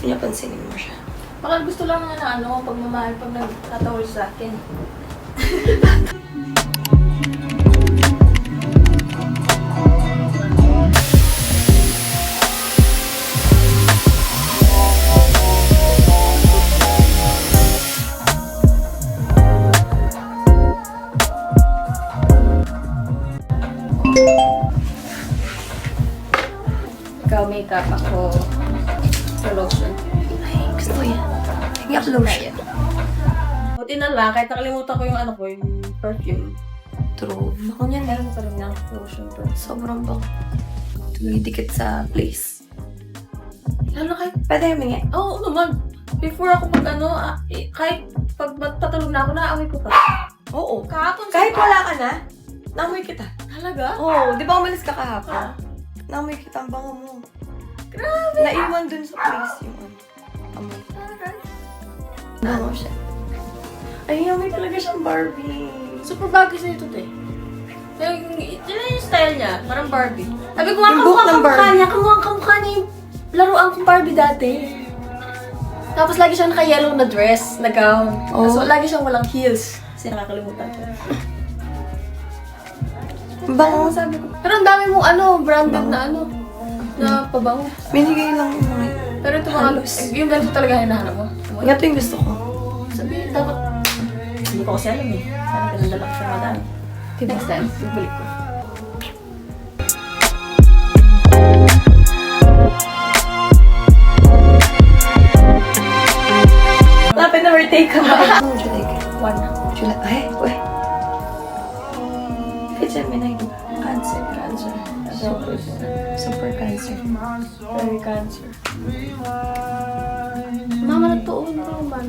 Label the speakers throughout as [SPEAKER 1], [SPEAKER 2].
[SPEAKER 1] niya pansinin mo siya.
[SPEAKER 2] Baka gusto lang nga na ano, pagmamahal pag nagtatawal sa akin. Ikaw makeup, ako sa lotion.
[SPEAKER 1] Ay, gusto ko yan. Yak lotion.
[SPEAKER 2] Buti na lang, kahit nakalimutan ko yung ano ko, yung perfume.
[SPEAKER 1] True. Bako niyan eh.
[SPEAKER 2] Meron pa rin yung lotion ko.
[SPEAKER 1] Sobrang bako. Tumidikit sa place.
[SPEAKER 2] Lalo kahit,
[SPEAKER 1] Pwede humingi.
[SPEAKER 2] oo naman. Before ako pag ano, kahit pag patulog na ako, naaamoy ko pa.
[SPEAKER 1] Oo.
[SPEAKER 2] Kahapon
[SPEAKER 1] Kahit wala ka na, naamoy kita.
[SPEAKER 2] Talaga?
[SPEAKER 1] Oo. Di ba umalis ka kahapon? Naamoy kita ang bango mo.
[SPEAKER 2] Grabe!
[SPEAKER 1] Naiwan dun sa place yung ano. Amoy. Bango siya. Ay, amoy talaga siyang Barbie.
[SPEAKER 2] Super bagay sa'yo ito, te. Yung style niya, parang Barbie. Sabi ko nga,
[SPEAKER 1] Yung buhok ng
[SPEAKER 2] kamukha
[SPEAKER 1] Barbie.
[SPEAKER 2] niya, kamukha niya yung laruan kong Barbie dati. Tapos lagi siyang naka-yellow na dress, na gown.
[SPEAKER 1] Oh.
[SPEAKER 2] So, lagi siyang walang heels. Kasi nakakalimutan ko.
[SPEAKER 1] Bango.
[SPEAKER 2] Sabi ko. Pero ang dami mong ano, branded na ano, na pabango.
[SPEAKER 1] Binigay lang yung mga yun.
[SPEAKER 2] Pero ito mga,
[SPEAKER 1] Halos.
[SPEAKER 2] yung ganito talaga hinahanap mo.
[SPEAKER 1] Ito yung gusto ko.
[SPEAKER 2] Sabi, dapat, hindi ko kasi alam eh. Sana ganun lang siya madami.
[SPEAKER 1] Diba?
[SPEAKER 2] Next time, bibalik ko.
[SPEAKER 1] Lapit na birthday ka ba? Ano July ka?
[SPEAKER 2] One na.
[SPEAKER 1] July. Ay, uy. It's Gemini.
[SPEAKER 2] Cancer.
[SPEAKER 1] Super cancer.
[SPEAKER 2] Very cancer. Mama na to, ano ka ba?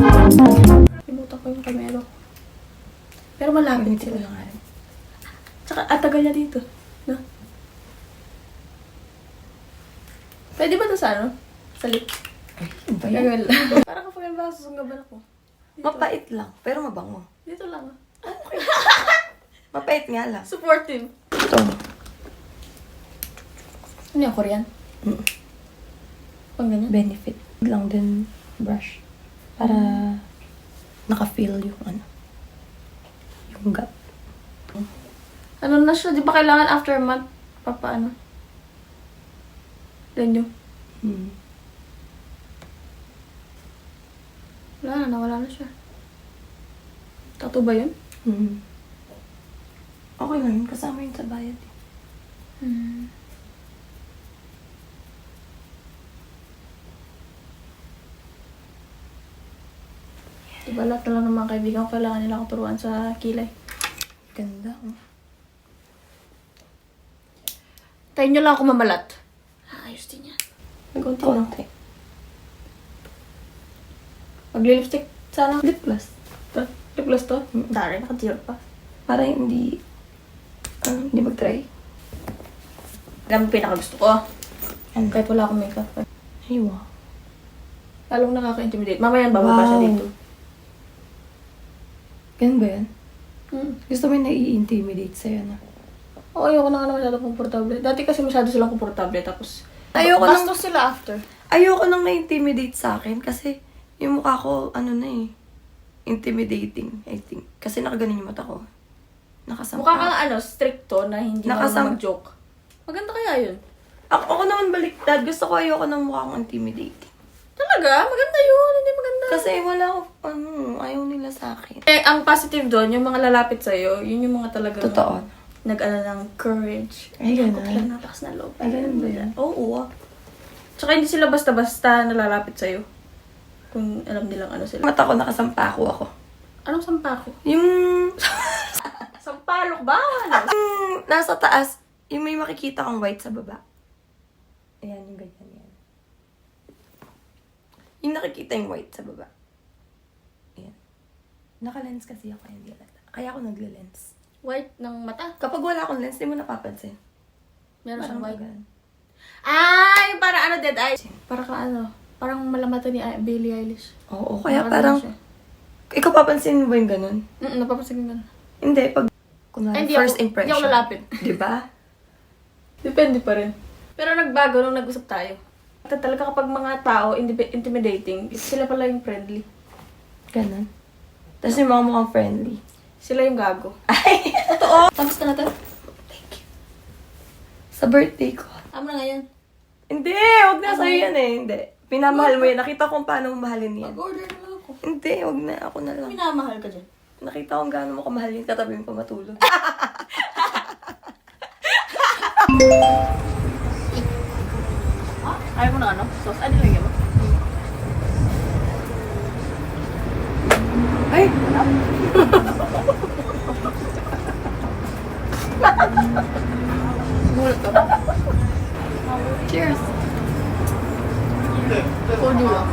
[SPEAKER 2] Limutan ko yung kamero. Pero malapit
[SPEAKER 1] Hindi ko
[SPEAKER 2] sila.
[SPEAKER 1] lang alam.
[SPEAKER 2] Tsaka, atagal niya dito. No? Pwede ba ito sa ano? Sa lip?
[SPEAKER 1] Ay, ano ba yan?
[SPEAKER 2] Gagawin lang. Parang kapag ang basa sa gaban ako. Dito.
[SPEAKER 1] Mapait lang, pero mabango.
[SPEAKER 2] Dito lang. Ah.
[SPEAKER 1] Mapait nga lang.
[SPEAKER 2] Supportive.
[SPEAKER 1] Ito.
[SPEAKER 2] Ano yung Korean?
[SPEAKER 1] Mm.
[SPEAKER 2] Pang ganyan?
[SPEAKER 1] Benefit lang din brush. Para naka-feel yung ano. Yung gap.
[SPEAKER 2] Ano na siya? Di ba kailangan after month? Papaano? Ganyo.
[SPEAKER 1] Hmm.
[SPEAKER 2] Wala na, nawala na siya. Tattoo ba yun?
[SPEAKER 1] Hmm. Okay lang yun, kasama yun sa bayad.
[SPEAKER 2] Diba lahat na lang ng mga kaibigan ko kailangan nila akong turuan sa kilay.
[SPEAKER 1] Ganda. Oh.
[SPEAKER 2] Tayo nyo lang ako mamalat. Ayos din yan. Konti lang.
[SPEAKER 1] Konti.
[SPEAKER 2] Magli-lipstick sana.
[SPEAKER 1] Lip gloss.
[SPEAKER 2] Lip gloss to? Dari, naka-zero pa.
[SPEAKER 1] Para hindi, hindi mag-try.
[SPEAKER 2] Alam mo pinaka-gusto ko.
[SPEAKER 1] Ano?
[SPEAKER 2] Kahit wala akong makeup.
[SPEAKER 1] Ay, wow.
[SPEAKER 2] Lalong nakaka-intimidate. Mamaya bababa siya
[SPEAKER 1] Wow.
[SPEAKER 2] dito.
[SPEAKER 1] Ganun ba yan?
[SPEAKER 2] Hmm.
[SPEAKER 1] Gusto mo yung nai-intimidate sa'yo, no?
[SPEAKER 2] Oo, ayoko na nga masyado komportable. Dati kasi masyado silang komportable. Tapos,
[SPEAKER 1] Ayoko nang-
[SPEAKER 2] bastos sila after.
[SPEAKER 1] Ayoko nang na-intimidate sa akin kasi yung mukha ko, ano na eh, intimidating, I think. Kasi nakaganon yung mata ko. Nakasampa.
[SPEAKER 2] Mukha kang ano, stricto na hindi
[SPEAKER 1] Nakasam-
[SPEAKER 2] marunong mag-joke. Maganda kaya yun.
[SPEAKER 1] Ako naman baliktad. Gusto ko ayoko ng mukha kong intimidating.
[SPEAKER 2] Talaga? Maganda yun. Hindi maganda.
[SPEAKER 1] Kasi wala ako, ayaw nila sa akin.
[SPEAKER 2] Eh, ang positive doon, yung mga lalapit sa'yo, yun yung mga talaga
[SPEAKER 1] Totoo.
[SPEAKER 2] nag-ano ng courage.
[SPEAKER 1] Ay,
[SPEAKER 2] Ako
[SPEAKER 1] ganun.
[SPEAKER 2] talaga nalakas na loob.
[SPEAKER 1] Ay, ganun ba yan?
[SPEAKER 2] Oo. Tsaka hindi sila basta-basta nalalapit sa'yo. Kung alam nilang ano sila.
[SPEAKER 1] Mata ko, nakasampa ako.
[SPEAKER 2] Anong sampako?
[SPEAKER 1] Yung...
[SPEAKER 2] Sampalok ba? Ano?
[SPEAKER 1] yung nasa taas, yung may makikita kang white sa baba. Ayan, yung ganyan yan. Yung nakikita yung white sa baba. Ayan. Naka-lens kasi ako, hindi alata. Kaya ako nagle-lens.
[SPEAKER 2] White ng mata.
[SPEAKER 1] Kapag wala akong lens, di mo napapansin.
[SPEAKER 2] Meron siyang white.
[SPEAKER 1] ganun.
[SPEAKER 2] Ay, para ano, dead eye. Para ka ano, parang malamata ni Billie Eilish.
[SPEAKER 1] Oo, kaya
[SPEAKER 2] Parang
[SPEAKER 1] parang...
[SPEAKER 2] siya.
[SPEAKER 1] Ikaw papansin mo ba yung ganun?
[SPEAKER 2] Napapansin ko ganun.
[SPEAKER 1] Hindi, pag...
[SPEAKER 2] Ay,
[SPEAKER 1] Kunwari,
[SPEAKER 2] hindi
[SPEAKER 1] first
[SPEAKER 2] ako-
[SPEAKER 1] impression.
[SPEAKER 2] hindi ako lalapit.
[SPEAKER 1] Di ba?
[SPEAKER 2] Depende pa rin. Pero nagbago nung nag-usap tayo. Talaga kapag mga tao intimidating, sila pala yung friendly.
[SPEAKER 1] Ganun. Tapos yung mga mukhang friendly.
[SPEAKER 2] Sila yung gago.
[SPEAKER 1] Ay!
[SPEAKER 2] Totoo! Tapos ka na to?
[SPEAKER 1] Thank you. Sa birthday ko.
[SPEAKER 2] Amo na ngayon.
[SPEAKER 1] Hindi! Huwag na
[SPEAKER 2] Ano
[SPEAKER 1] sa'yo
[SPEAKER 2] yun?
[SPEAKER 1] yan eh. Hindi. Pinamahal mo yan. Nakita kong paano mo mahalin yan.
[SPEAKER 2] Mag-order na lang ako.
[SPEAKER 1] Hindi, huwag na. Ako na lang.
[SPEAKER 2] Minamahal ka dyan.
[SPEAKER 1] Nakita kong gaano mo kamahal yung katabi mo pa matulog.
[SPEAKER 2] Ayaw mo na ano? Sauce? Ano lang mo?
[SPEAKER 1] Ay!
[SPEAKER 2] Gulat ka ba?
[SPEAKER 1] Cheers!
[SPEAKER 2] Kodio lang.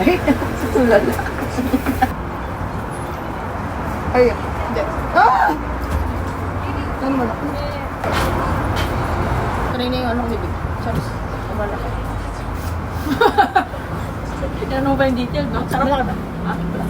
[SPEAKER 1] Ay! Tulala. Ay!
[SPEAKER 2] Hindi.
[SPEAKER 1] Ah! Ano mo na?
[SPEAKER 2] Kanina yung anong bibig. Chaps. Kabala ka. Tinanong mo ba yung detail, no? Sarap ka ba? Ah, wala.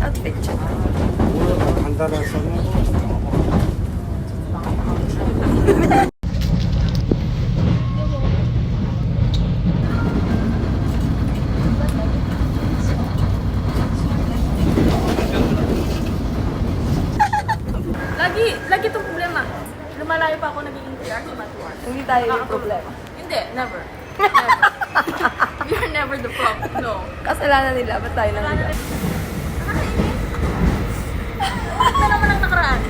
[SPEAKER 1] Outfit check.
[SPEAKER 3] 간단해서
[SPEAKER 2] Lagi itong problema. Lumalayo pa ako nagiging PR sa Matuan.
[SPEAKER 1] Hindi tayo yung problema.
[SPEAKER 2] Hindi, never. Never. We are never the problem. No.
[SPEAKER 1] Kasalanan nila, ba't tayo lang nila?
[SPEAKER 2] Bakit na naman ang nakaraan?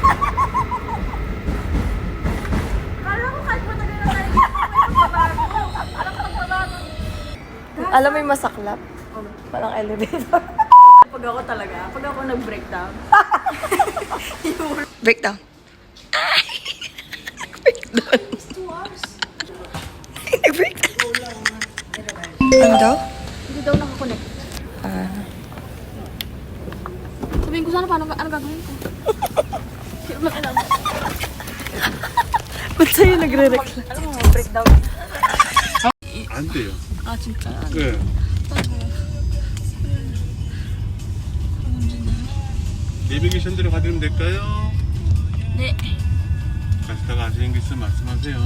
[SPEAKER 2] Kala ko kahit matagal na tayo, may pagbabago. Walang pagbabago.
[SPEAKER 1] Alam mo yung masaklap? Walang elevator.
[SPEAKER 2] Pag ako talaga, pag ako nag-breakdown,
[SPEAKER 1] Breakdown. Breakdown.
[SPEAKER 2] 2 hours.
[SPEAKER 1] Nag-breakdown. Ano daw?
[SPEAKER 2] Hindi daw nakakonect. Sabihin ko sana, ano gagawin ko? Hindi mo alam.
[SPEAKER 1] Ba't sa'yo nagre-reklamo?
[SPEAKER 2] Alam mo, breakdown.
[SPEAKER 3] 안 돼요.
[SPEAKER 2] Ah, 진짜?
[SPEAKER 3] 네. 내비게이션대로 가시면 될까요?
[SPEAKER 2] 네.
[SPEAKER 3] 가시다가 아시는 게 있으면 말씀하세요.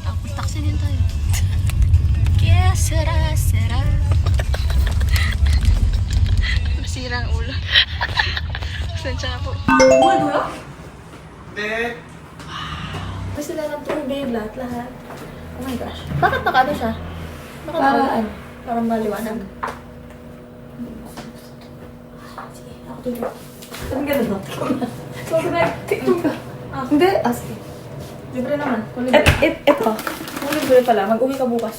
[SPEAKER 2] Ako, taxi din tayo. Kaya sera. Nasira ang ulo. Sensya na po. Ulo?
[SPEAKER 3] 네.
[SPEAKER 2] Kasi sila ng tubig, lahat. Oh my gosh. Bakit nakano siya? Bakit
[SPEAKER 1] Para
[SPEAKER 2] nakano?
[SPEAKER 1] ano?
[SPEAKER 2] Parang maliwanag. Sige, ako dito.
[SPEAKER 1] Saan ka na daw?
[SPEAKER 2] So, TikTok ka.
[SPEAKER 1] Hindi. Sige.
[SPEAKER 2] Libre naman. Kung
[SPEAKER 1] Et,
[SPEAKER 2] libre.
[SPEAKER 1] ito.
[SPEAKER 2] Kung libre pala, mag-uwi ka bukas.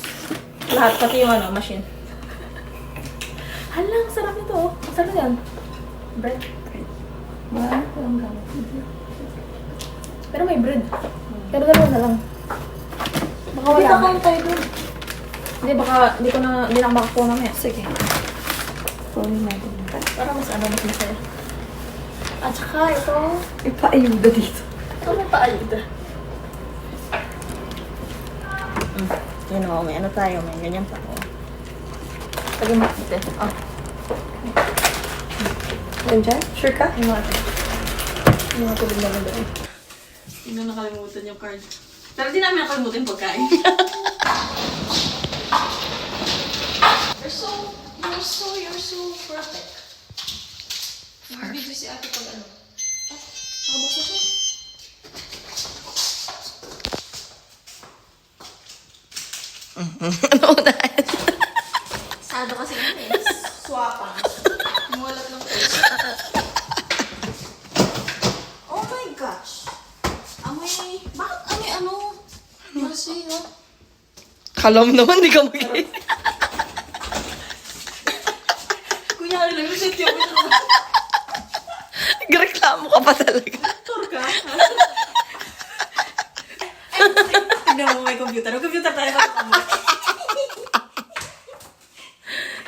[SPEAKER 2] Lahat, pati yung machine. Hala, ang sarap nito oh. Ang sarap yan. Bread.
[SPEAKER 1] Wala ko lang gamit.
[SPEAKER 2] Pero may bread. Pero dalawa na lang. Baka wala.
[SPEAKER 1] Hindi ka kain tayo doon.
[SPEAKER 2] Hindi, baka hindi na ako makakuha mamaya.
[SPEAKER 1] Sige. Sorry natin.
[SPEAKER 2] Para mas mas masaya. At saka ito,
[SPEAKER 1] Ipaayuda dito.
[SPEAKER 2] ito may paayuda. Yun o, may ano tayo, may ganyan pa. Lagyan mo ate. Oh,
[SPEAKER 1] Yan dyan? Sure ka?
[SPEAKER 2] yung ate. Yung mga tubig naman doon. Hindi na nakalimutan yung card. Pero di namin nakalimutan yung pagkain. You're so perfect. Nag-video si ate pag ano. Ah, nakabuksa siya.
[SPEAKER 1] Ano unahan?
[SPEAKER 2] Sado kasi yun eh. Swapang. Mulat ng face. Oh my gosh. Amoy, bakit amoy ano? Kasi, no?
[SPEAKER 1] Kala mo naman, di ka mag
[SPEAKER 2] Kunyari lang yung set yung
[SPEAKER 1] Reklamo ka pa talaga.
[SPEAKER 2] actor ka. Tignan mo may computer. May computer tayo sa kamay.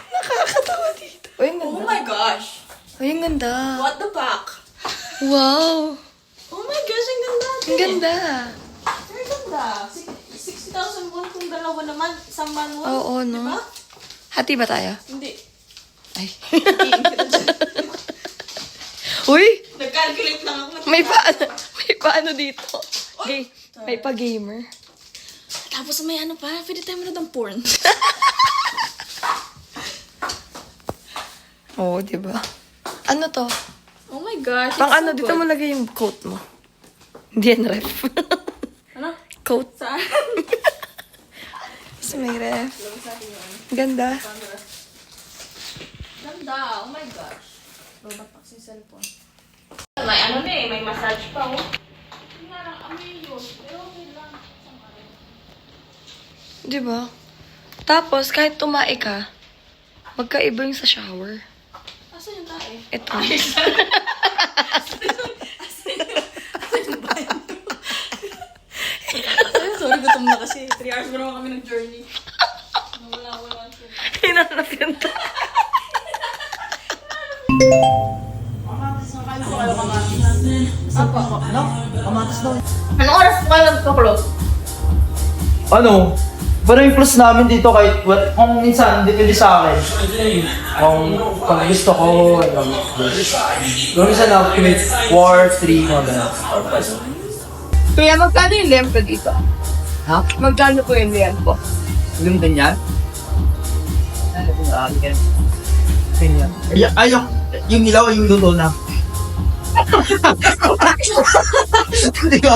[SPEAKER 1] Nakakatawa dito. Uy, ang
[SPEAKER 2] Oh
[SPEAKER 1] ganda.
[SPEAKER 2] my gosh.
[SPEAKER 1] Uy, ang ganda.
[SPEAKER 2] What the fuck?
[SPEAKER 1] Wow.
[SPEAKER 2] Oh my gosh, ang ganda.
[SPEAKER 1] Ang ganda.
[SPEAKER 2] Ang ganda. 60,000 won kung dalawa naman. Isang manual.
[SPEAKER 1] Oo, no?
[SPEAKER 2] Diba?
[SPEAKER 1] Hati ba tayo?
[SPEAKER 2] Hindi.
[SPEAKER 1] Ay.
[SPEAKER 2] Iin kita dyan.
[SPEAKER 1] Uy,
[SPEAKER 2] Nag-calculate lang ako.
[SPEAKER 1] may paano dito. Gay, may pa-gamer.
[SPEAKER 2] Tapos may ano pa, pwede tayo manood ng porn.
[SPEAKER 1] Oo, diba? Ano to?
[SPEAKER 2] Oh my gosh.
[SPEAKER 1] Pang
[SPEAKER 2] it's
[SPEAKER 1] ano,
[SPEAKER 2] so
[SPEAKER 1] dito
[SPEAKER 2] good.
[SPEAKER 1] mo lagay yung coat mo. Hindi yan ref.
[SPEAKER 2] Ano?
[SPEAKER 1] Coat.
[SPEAKER 2] Saan?
[SPEAKER 1] Tapos may ref.
[SPEAKER 2] Lagay sa akin yun.
[SPEAKER 1] Ganda.
[SPEAKER 2] Ganda. Oh my gosh. Robot box yung cellphone. May ano na eh, may massage pa oh. Hindi nga lang, amoy yun. Pero okay lang. Saan ka rin?
[SPEAKER 1] Diba? Tapos, kahit tumae ka, magkaiba yung sa shower.
[SPEAKER 2] Asan yung tae?
[SPEAKER 1] Ito.
[SPEAKER 2] Sorry, gutom na kasi. 3 hours pa naman kami nag-journey. Wala siya.
[SPEAKER 1] Hinanap yun to.
[SPEAKER 2] Anong oras po kayo nagka-close?
[SPEAKER 4] Ano, parang yung plus namin dito kahit kung minsan, depende sa akin. Kung pag gusto ko, kung minsan na, commit 4, 3, mga ganun.
[SPEAKER 5] Kuya, magkano yung lempo dito?
[SPEAKER 4] Ha?
[SPEAKER 5] Magkano po yung lempo?
[SPEAKER 4] Yung ganyan? Ganyan. Ay, yung ilaw, yung luto na. Hindi ko,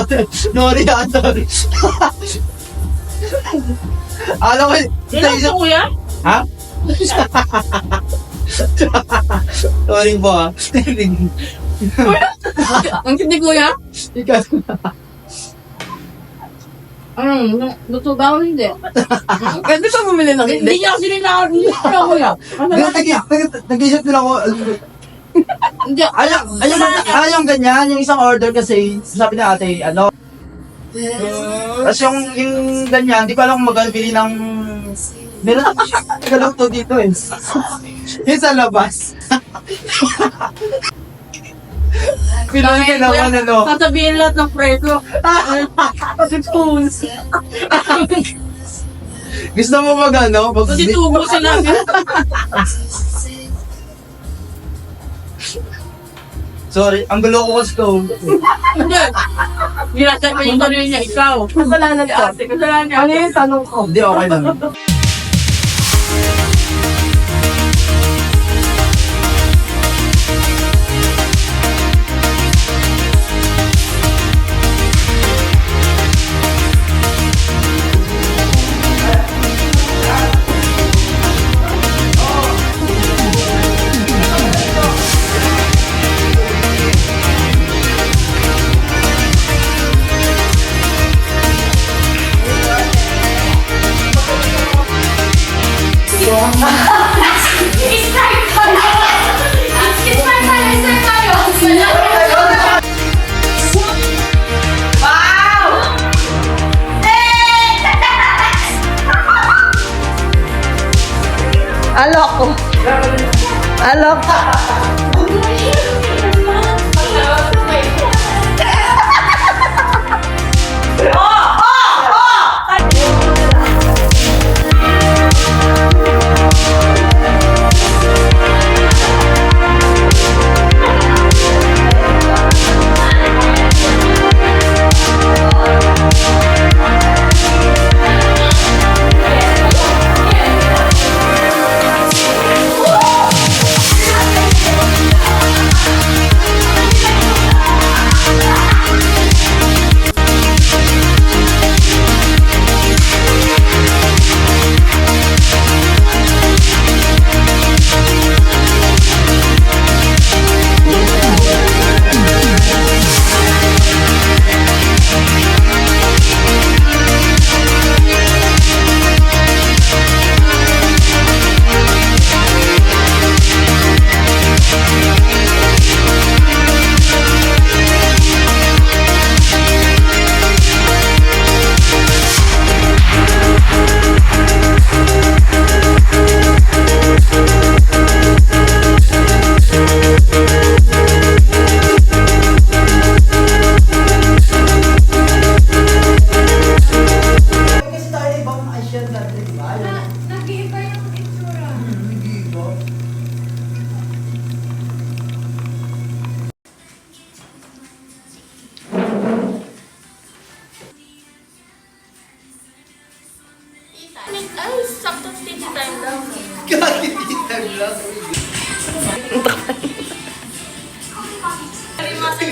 [SPEAKER 4] sorry. Alam ko,
[SPEAKER 5] Ilan po, kuya?
[SPEAKER 4] ha? Sorry po ha.
[SPEAKER 5] Ang hindi, kuya?
[SPEAKER 4] Ikaw.
[SPEAKER 5] Luto ba o hindi? Pwede pa bumili ng hindi? Hindi niya kasi ninakaw, kuya.
[SPEAKER 4] Nag-isip din ako.
[SPEAKER 5] Hindi.
[SPEAKER 4] Yung ganyan, yung isang order kasi, sabi na ate, ano. Tapos yung ganyan, di pa alam kung magkabili ng. Meron ako galuto dito eh. Yung sa labas. Pinoy ka naman ano.
[SPEAKER 5] Sasabihin lahat ng preso.
[SPEAKER 4] Spoons. Gusto mo mag ano?
[SPEAKER 5] Kasi tubo sila.
[SPEAKER 4] Sorry, ang gulo ko kasi to.
[SPEAKER 5] Hindi. Ginasay pa yung tanong niya, ikaw. Kasalanan ko. Kasalanan niya. Ano yung tanong ko?
[SPEAKER 4] Hindi, okay lang.
[SPEAKER 1] Alok. Alok.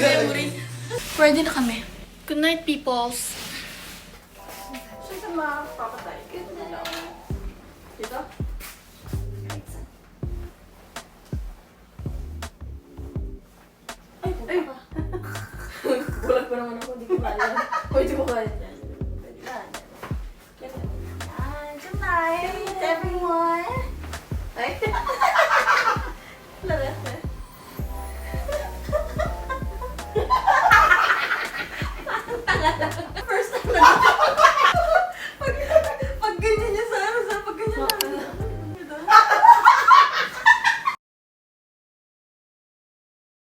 [SPEAKER 1] memory.
[SPEAKER 6] Ready na kami. Good night, peoples.
[SPEAKER 2] Siyempre makapapatay. Dito? Ay, puta ka. Bulag pa naman ako, di ko kaya. Pwede ko kaya yan. Pwede na. Yan. Good night, everyone. Ay.